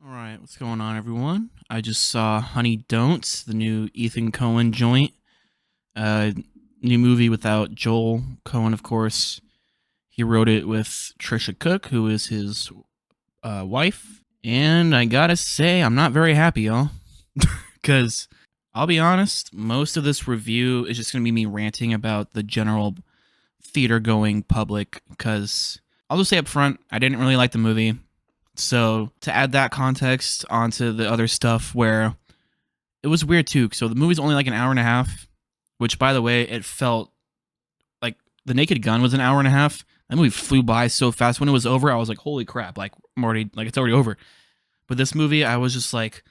All right, what's going on, everyone? I just saw Honey Don't, the new Ethan Coen joint. Uh, New movie without Joel Coen, of course. He wrote it with Trisha Cook, who is his wife. And I gotta say, I'm not very happy, y'all. Because I'll be honest, most of this review is just gonna be me ranting about the general theater going public. Because I'll just say up front, I didn't really like the movie. So to add that context onto the other stuff where it was weird too. So the movie's only like an hour and a half, which by the way, it felt like The Naked Gun was an hour and a half. That movie flew by so fast. When it was over, I was like, holy crap, like I'm already like it's already over. But this movie, I was just like,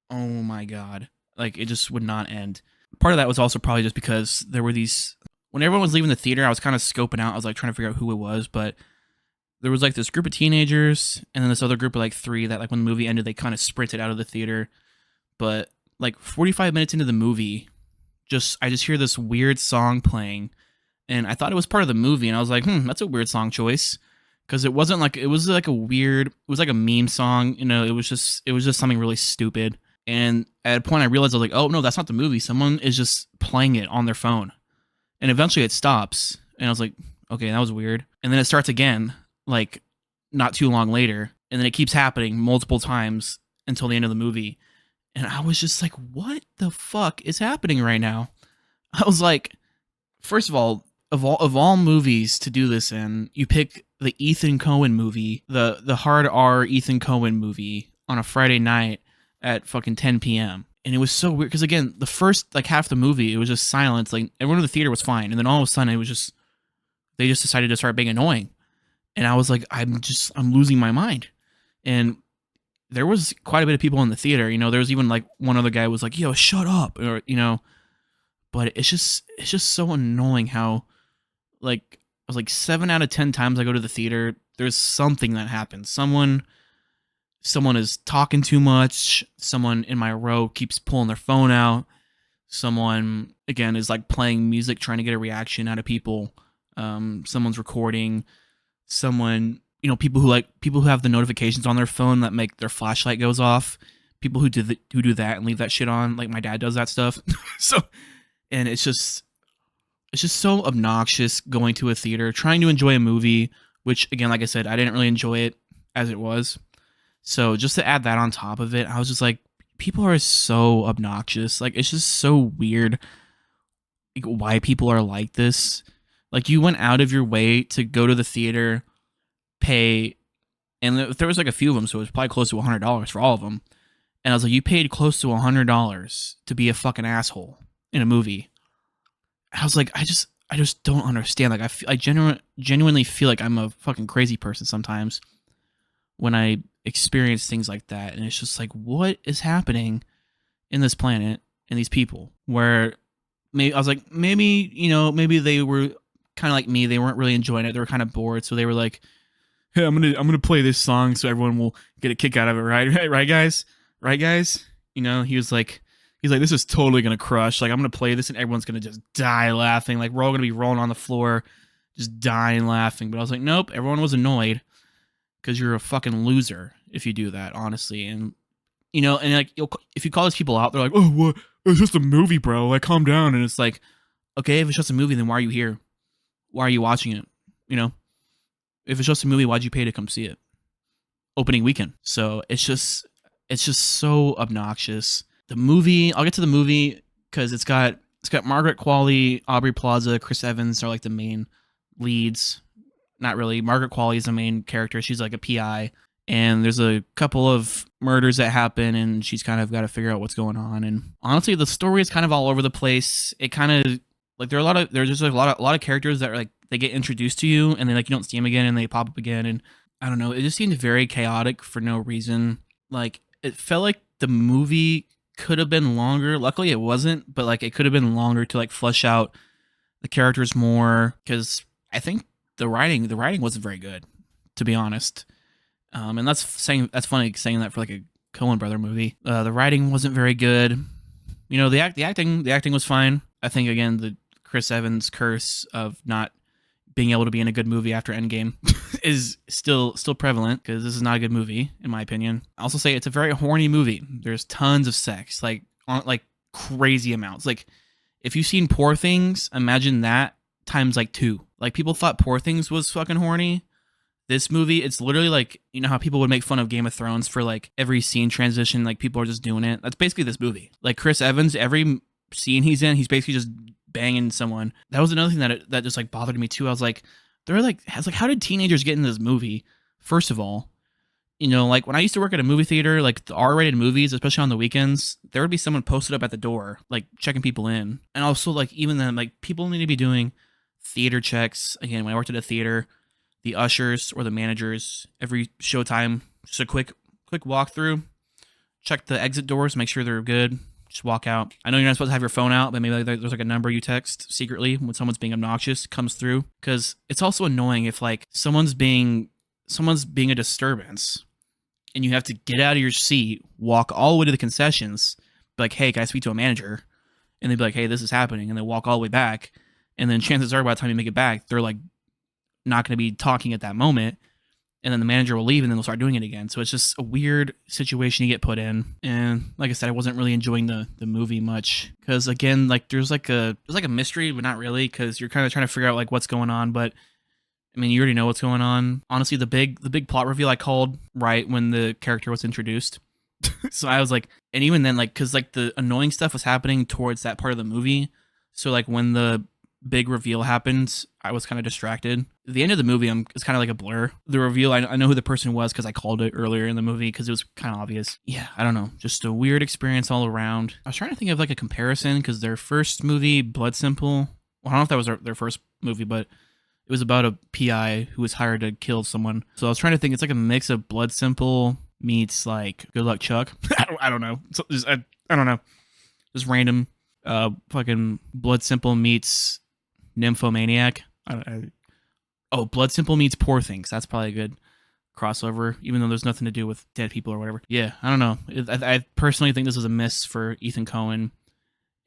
oh my god. Like it just would not end. Part of that was also probably just because there were these when everyone was leaving the theater, I was kind of scoping out. I was like trying to figure out who it was, but there was like this group of teenagers and then this other group of like three that like when the movie ended they kind of sprinted out of the theater. But like 45 minutes into the movie, just I just hear this weird song playing and I thought it was part of the movie and I was like, that's a weird song choice. Because it wasn't like it was like a weird it was like a meme song, it was just something really stupid. And at a point I realized I was like, oh no, that's not the movie. Someone is just playing it on their phone. And eventually it stops. And I was like, okay, that was weird. And then it starts again like not too long later, and then it keeps happening multiple times until the end of the movie. And I was just like, what the fuck is happening right now? I was like, first of all movies to do this in, you pick the Ethan Coen movie, the hard R Ethan Coen movie on a Friday night at fucking 10 p.m. And it was so weird because again, the first like half the movie, it was just silence. Like everyone in the theater was fine, and then all of a sudden, it was just they just decided to start being annoying. And I was like, I'm losing my mind. And there was quite a bit of people in the theater. There was even like one other guy was like, yo, shut up. But it's just so annoying how like I was like 7 out of 10 times I go to the theater, there's something that happens. Someone is talking too much. Someone in my row keeps pulling their phone out. Someone again is like playing music, trying to get a reaction out of people. Someone's recording. People who have the notifications on their phone that make their flashlight goes off. People who do that and leave that shit on. Like my dad does that stuff. So, and it's just so obnoxious going to a theater, trying to enjoy a movie, which again, like I said, I didn't really enjoy it as it was. So just to add that on top of it, I was just like, people are so obnoxious. Like it's just so weird like, why people are like this. Like you went out of your way to go to the theater, pay, and there was like a few of them, so it was probably close to $100 for all of them. And I was like, you paid close to $100 to be a fucking asshole in a movie. I was like, I just don't understand. Like I genuinely feel like I'm a fucking crazy person sometimes when I experience things like that, and it's just like, what is happening in this planet and these people? Where maybe I was like, maybe they were kind of like me. They weren't really enjoying it. They were kind of bored, so they were like, "Hey, I'm gonna play this song so everyone will get a kick out of it, right? Right, guys? Right, guys?" He's like, "This is totally gonna crush. Like, I'm gonna play this and everyone's gonna just die laughing. Like, we're all gonna be rolling on the floor, just dying laughing." But I was like, "Nope." Everyone was annoyed because you're a fucking loser if you do that, honestly. And like, if you call these people out, they're like, "Oh, what? It's just a movie, bro. Like, calm down." And it's like, okay, if it's just a movie, then why are you here? Why are you watching it? If it's just a movie, why'd you pay to come see it? Opening weekend. So it's just so obnoxious. The movie, I'll get to the movie because it's got Margaret Qualley, Aubrey Plaza, Chris Evans are like the main leads. Not really. Margaret Qualley is the main character. She's like a PI. And there's a couple of murders that happen, and she's kind of got to figure out what's going on. And honestly, the story is kind of all over the place. It kind of like there's just like a lot of characters that are like they get introduced to you, and then like you don't see them again, and they pop up again, and I don't know. It just seemed very chaotic for no reason. Like it felt like the movie could have been longer. Luckily, it wasn't, but like it could have been longer to like flesh out the characters more because I think the writing wasn't very good, to be honest. And that's funny saying that for like a Coen brother movie. The writing wasn't very good. The acting was fine. I think again the Chris Evans curse of not being able to be in a good movie after Endgame is still prevalent, because this is not a good movie in my opinion. I also say it's a very horny movie. There's tons of sex, like crazy amounts. Like if you've seen Poor Things, imagine that times like 2. Like people thought Poor Things was fucking horny. This movie, it's literally like, you know how people would make fun of Game of Thrones for like every scene transition, like people are just doing it. That's basically this movie. Like Chris Evans, every scene he's in, he's basically just banging someone. That was another thing that just like bothered me too. I was like, how did teenagers get in this movie? First of all, you know, like when I used to work at a movie theater, like the R-rated movies, especially on the weekends, there would be someone posted up at the door, like checking people in. And also like even then, like people need to be doing theater checks. Again, when I worked at a theater, the ushers or the managers every showtime, just a quick walkthrough, check the exit doors, make sure they're good, just walk out. I know you're not supposed to have your phone out, but maybe there's like a number you text secretly when someone's being obnoxious, comes through, because it's also annoying if like someone's being a disturbance and you have to get out of your seat, walk all the way to the concessions, be like, hey, can I speak to a manager? And they'd be like, hey, this is happening, and they walk all the way back, and then chances are by the time you make it back, they're like not going to be talking at that moment, and then the manager will leave and then they'll start doing it again. So it's just a weird situation you get put in. And like I said, I wasn't really enjoying the movie much, because again, like there's like a mystery, but not really, because you're kind of trying to figure out like what's going on. But I mean, you already know what's going on. Honestly, the big plot reveal I called right when the character was introduced. So I was like, and even then, like, because like the annoying stuff was happening towards that part of the movie. So like when the big reveal happened, I was kind of distracted. The end of the movie, it's kind of like a blur. The reveal, I know who the person was because I called it earlier in the movie because it was kind of obvious. Yeah, I don't know. Just a weird experience all around. I was trying to think of like a comparison, because their first movie, Blood Simple, well, I don't know if that was their first movie, but it was about a PI who was hired to kill someone. So I was trying to think, it's like a mix of Blood Simple meets like Good Luck Chuck. I don't know. I don't know. Just random. Fucking Blood Simple meets Nymphomaniac. Oh, Blood Simple meets Poor Things. That's probably a good crossover, even though there's nothing to do with dead people or whatever. Yeah, I don't know. I personally think this is a miss for Ethan Coen,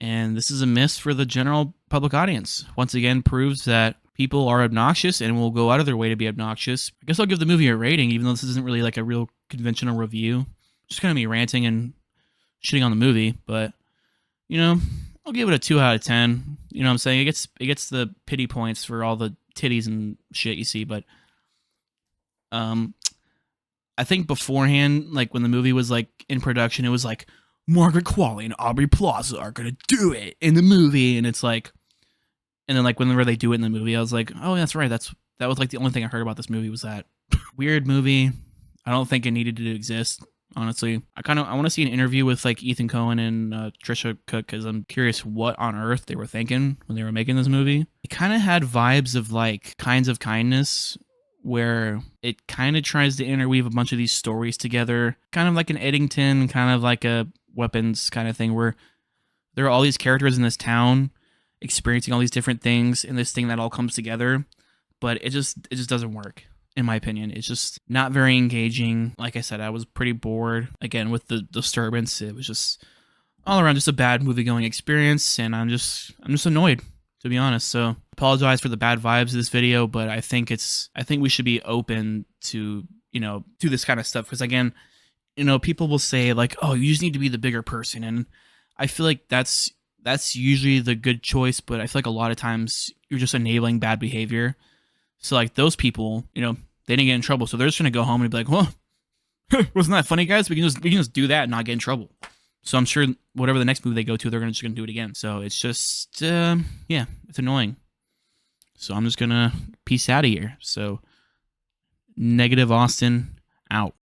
and this is a miss for the general public audience. Once again, proves that people are obnoxious and will go out of their way to be obnoxious. I guess I'll give the movie a rating, even though this isn't really like a real conventional review. Just kind of me ranting and shitting on the movie, but you know, I'll give it a 2 out of 10. You know what I'm saying? It gets the pity points for all the titties and shit you see, but I think beforehand, like when the movie was like in production, it was like Margaret Qualley and Aubrey Plaza are gonna do it in the movie, and it's like, and then like whenever they do it in the movie, I was like, oh, that's right, that was like the only thing I heard about this movie was that. Weird movie. I don't think it needed to exist, honestly. I want to see an interview with like Ethan Coen and Trisha Cook, because I'm curious what on earth they were thinking when they were making this movie. It kind of had vibes of like Kinds of Kindness, where it kind of tries to interweave a bunch of these stories together, kind of like an Eddington, kind of like a Weapons kind of thing, where there are all these characters in this town experiencing all these different things in this thing that all comes together, but it just doesn't work. In my opinion, it's just not very engaging. Like I said, I was pretty bored. Again, with the disturbance, it was just all around just a bad movie-going experience, and I'm just annoyed, to be honest. So, apologize for the bad vibes of this video, but I think we should be open to, you know, to this kind of stuff, because again, you know, people will say like, oh, you just need to be the bigger person, and I feel like that's usually the good choice, but I feel like a lot of times you're just enabling bad behavior. So like those people, you know, they didn't get in trouble, so they're just gonna go home and be like, well, wasn't that funny, guys? We can just do that and not get in trouble. So I'm sure whatever the next movie they go to, they're just gonna do it again. So it's just yeah, it's annoying. So I'm just gonna peace out of here. So Negative Austin out.